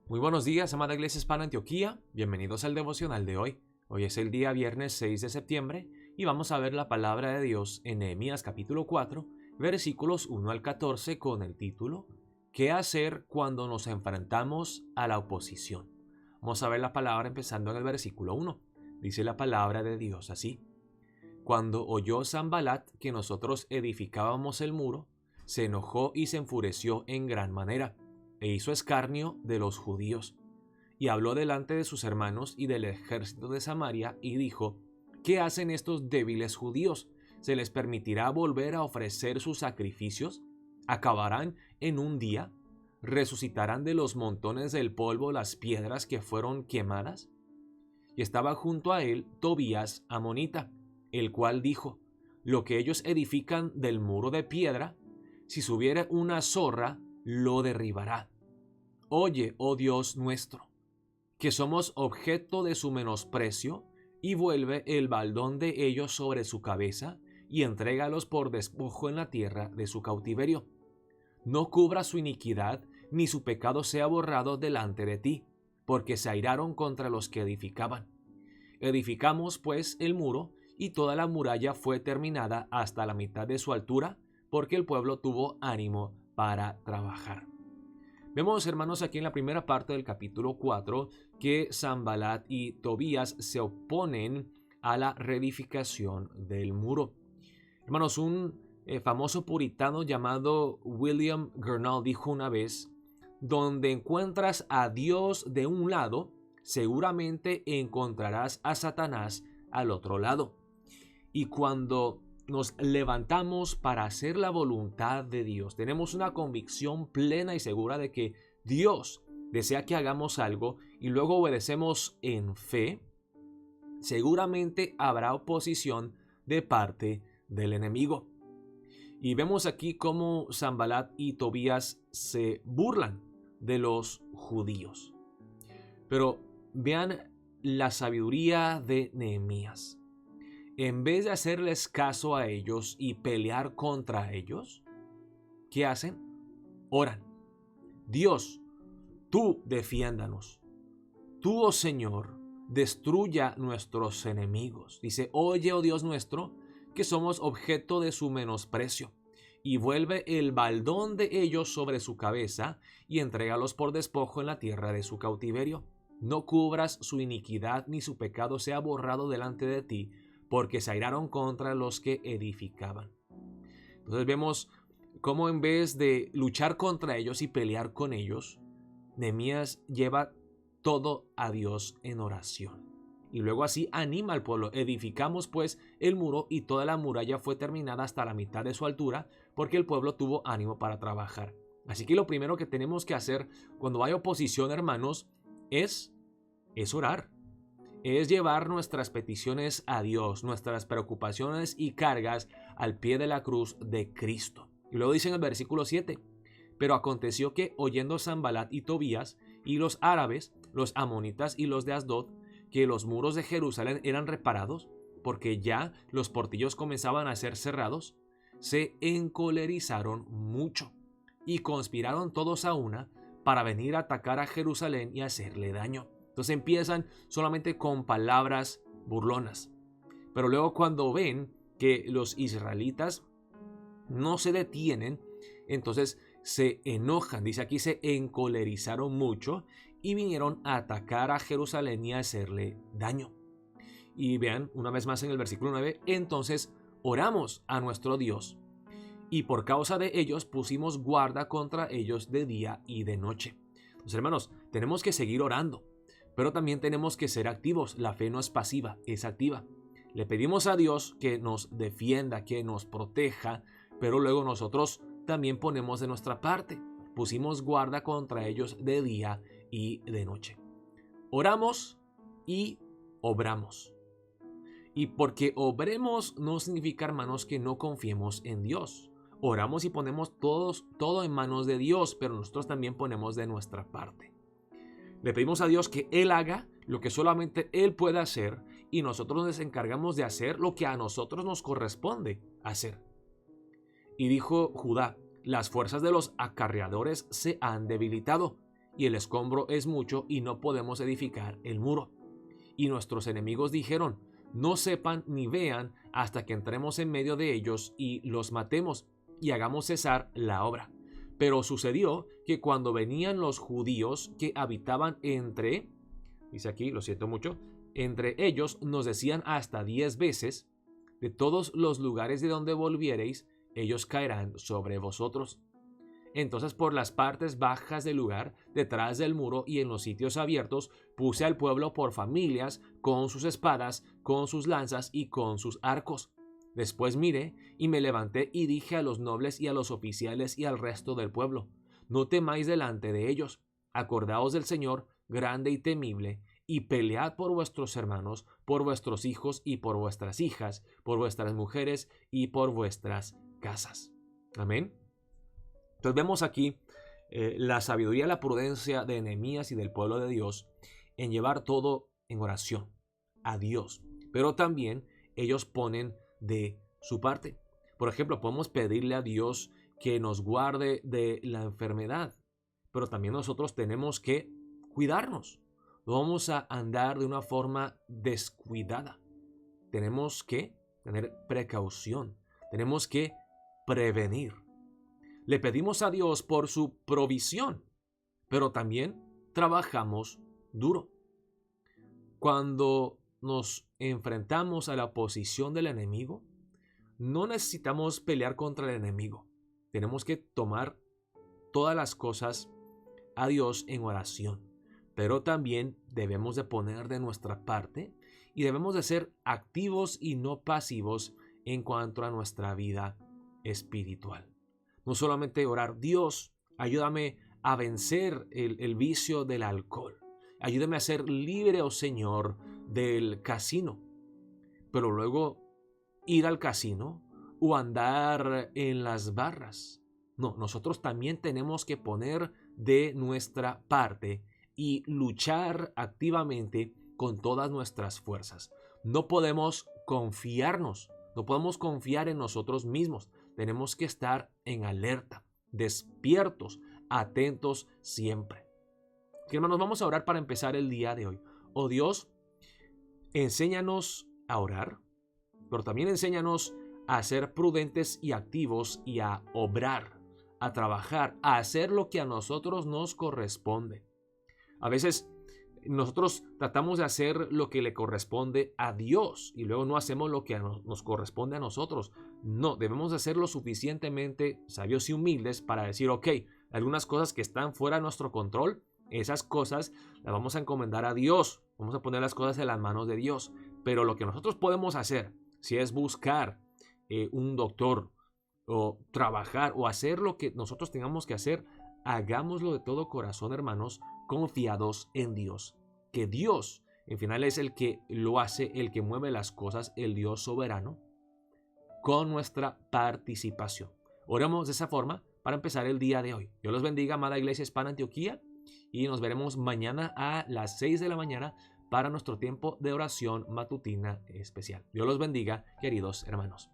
Muy buenos días, amada Iglesia Hispana Antioquía. Bienvenidos al devocional de hoy. Hoy es el día viernes 6 de septiembre y vamos a ver la palabra de Dios en Nehemías capítulo 4, versículos 1 al 14 con el título ¿Qué hacer cuando nos enfrentamos a la oposición? Vamos a ver la palabra empezando en el versículo 1. Dice la palabra de Dios así: Cuando oyó Sanbalat que nosotros edificábamos el muro, se enojó y se enfureció en gran manera, e hizo escarnio de los judíos. Y habló delante de sus hermanos y del ejército de Samaria, y dijo: ¿Qué hacen estos débiles judíos? ¿Se les permitirá volver a ofrecer sus sacrificios? ¿Acabarán en un día? ¿Resucitarán de los montones del polvo las piedras que fueron quemadas? Y estaba junto a él Tobías amonita, el cual dijo: Lo que ellos edifican del muro de piedra, si subiere una zorra, lo derribará. Oye, oh Dios nuestro, que somos objeto de su menosprecio, y vuelve el baldón de ellos sobre su cabeza, y entrégalos por despojo en la tierra de su cautiverio. No cubra su iniquidad, ni su pecado sea borrado delante de ti, porque se airaron contra los que edificaban. Edificamos pues el muro, y toda la muralla fue terminada hasta la mitad de su altura, porque el pueblo tuvo ánimo para trabajar. Vemos, hermanos, aquí en la primera parte del capítulo 4 que Sanbalat y Tobías se oponen a la reedificación del muro. Hermanos, un famoso puritano llamado William Gurnall dijo una vez: donde encuentras a Dios de un lado, seguramente encontrarás a Satanás al otro lado. Y cuando nos levantamos para hacer la voluntad de Dios, tenemos una convicción plena y segura de que Dios desea que hagamos algo y luego obedecemos en fe, seguramente habrá oposición de parte del enemigo. Y vemos aquí cómo Sanbalat y Tobías se burlan de los judíos. Pero vean la sabiduría de Nehemías. En vez de hacerles caso a ellos y pelear contra ellos, ¿qué hacen? Oran. Dios, tú defiéndanos. Tú, oh Señor, destruya nuestros enemigos. Dice: oye, oh Dios nuestro, que somos objeto de su menosprecio. Y vuelve el baldón de ellos sobre su cabeza y entrégalos por despojo en la tierra de su cautiverio. No cubras su iniquidad, ni su pecado sea borrado delante de ti, porque se airaron contra los que edificaban. Entonces vemos cómo en vez de luchar contra ellos y pelear con ellos, Nehemías lleva todo a Dios en oración. Y luego así anima al pueblo: edificamos pues el muro, y toda la muralla fue terminada hasta la mitad de su altura, porque el pueblo tuvo ánimo para trabajar. Así que lo primero que tenemos que hacer cuando hay oposición, hermanos, es orar. Es llevar nuestras peticiones a Dios, nuestras preocupaciones y cargas al pie de la cruz de Cristo. Y luego dice en el versículo 7: Pero aconteció que, oyendo Sanbalat y Tobías y los árabes, los amonitas y los de Asdod, que los muros de Jerusalén eran reparados, porque ya los portillos comenzaban a ser cerrados, se encolerizaron mucho y conspiraron todos a una para venir a atacar a Jerusalén y hacerle daño. Entonces empiezan solamente con palabras burlonas. Pero luego, cuando ven que los israelitas no se detienen, entonces se enojan. Dice aquí: se encolerizaron mucho y vinieron a atacar a Jerusalén y a hacerle daño. Y vean una vez más en el versículo 9: Entonces oramos a nuestro Dios, y por causa de ellos pusimos guarda contra ellos de día y de noche. Entonces, hermanos, tenemos que seguir orando, pero también tenemos que ser activos. La fe no es pasiva, es activa. Le pedimos a Dios que nos defienda, que nos proteja, pero luego nosotros también ponemos de nuestra parte. Pusimos guarda contra ellos de día y de noche. Oramos y obramos. Y porque obremos no significa, hermanos, que no confiemos en Dios. Oramos y ponemos todo en manos de Dios, pero nosotros también ponemos de nuestra parte. Le pedimos a Dios que Él haga lo que solamente Él puede hacer, y nosotros nos encargamos de hacer lo que a nosotros nos corresponde hacer. Y dijo Judá: las fuerzas de los acarreadores se han debilitado, y el escombro es mucho y no podemos edificar el muro. Y nuestros enemigos dijeron: no sepan ni vean hasta que entremos en medio de ellos y los matemos y hagamos cesar la obra. Pero sucedió que cuando venían los judíos que habitaban dice aquí, lo siento mucho, entre ellos nos decían hasta 10 veces: de todos los lugares de donde volviereis, ellos caerán sobre vosotros. Entonces por las partes bajas del lugar, detrás del muro y en los sitios abiertos, puse al pueblo por familias, con sus espadas, con sus lanzas y con sus arcos. Después miré y me levanté y dije a los nobles y a los oficiales y al resto del pueblo: no temáis delante de ellos, acordaos del Señor grande y temible, y pelead por vuestros hermanos, por vuestros hijos y por vuestras hijas, por vuestras mujeres y por vuestras casas. Amén. Entonces vemos aquí la sabiduría y la prudencia de Nehemías y del pueblo de Dios en llevar todo en oración a Dios, pero también ellos ponen de su parte. Por ejemplo, podemos pedirle a Dios que nos guarde de la enfermedad, pero también nosotros tenemos que cuidarnos. No vamos a andar de una forma descuidada. Tenemos que tener precaución, tenemos que prevenir. Le pedimos a Dios por su provisión, pero también trabajamos duro. Cuando nos enfrentamos a la oposición del enemigo, no necesitamos pelear contra el enemigo. Tenemos que tomar todas las cosas a Dios en oración, pero también debemos de poner de nuestra parte y debemos de ser activos y no pasivos en cuanto a nuestra vida espiritual. No solamente orar: Dios, ayúdame a vencer el vicio del alcohol. Ayúdame a ser libre, oh Señor, del casino. Pero luego ir al casino o andar en las barras. No, nosotros también tenemos que poner de nuestra parte y luchar activamente con todas nuestras fuerzas. No podemos confiarnos, no podemos confiar en nosotros mismos. Tenemos que estar en alerta, despiertos, atentos siempre. Hermanos, vamos a orar para empezar el día de hoy. Oh Dios, enséñanos a orar, pero también enséñanos a ser prudentes y activos y a obrar, a trabajar, a hacer lo que a nosotros nos corresponde. A veces nosotros tratamos de hacer lo que le corresponde a Dios y luego no hacemos lo que nos corresponde a nosotros. No, debemos de ser lo suficientemente sabios y humildes para decir: ok, algunas cosas que están fuera de nuestro control, esas cosas las vamos a encomendar a Dios, vamos a poner las cosas en las manos de Dios. Pero lo que nosotros podemos hacer, si es buscar un doctor o trabajar o hacer lo que nosotros tengamos que hacer, hagámoslo de todo corazón, hermanos, confiados en Dios, que Dios en final es el que lo hace, el que mueve las cosas, el Dios soberano, con nuestra participación. Oremos de esa forma para empezar el día de hoy. Dios los bendiga, amada Iglesia Hispana Antioquía, y nos veremos mañana a las 6 de la mañana para nuestro tiempo de oración matutina especial. Dios los bendiga, queridos hermanos.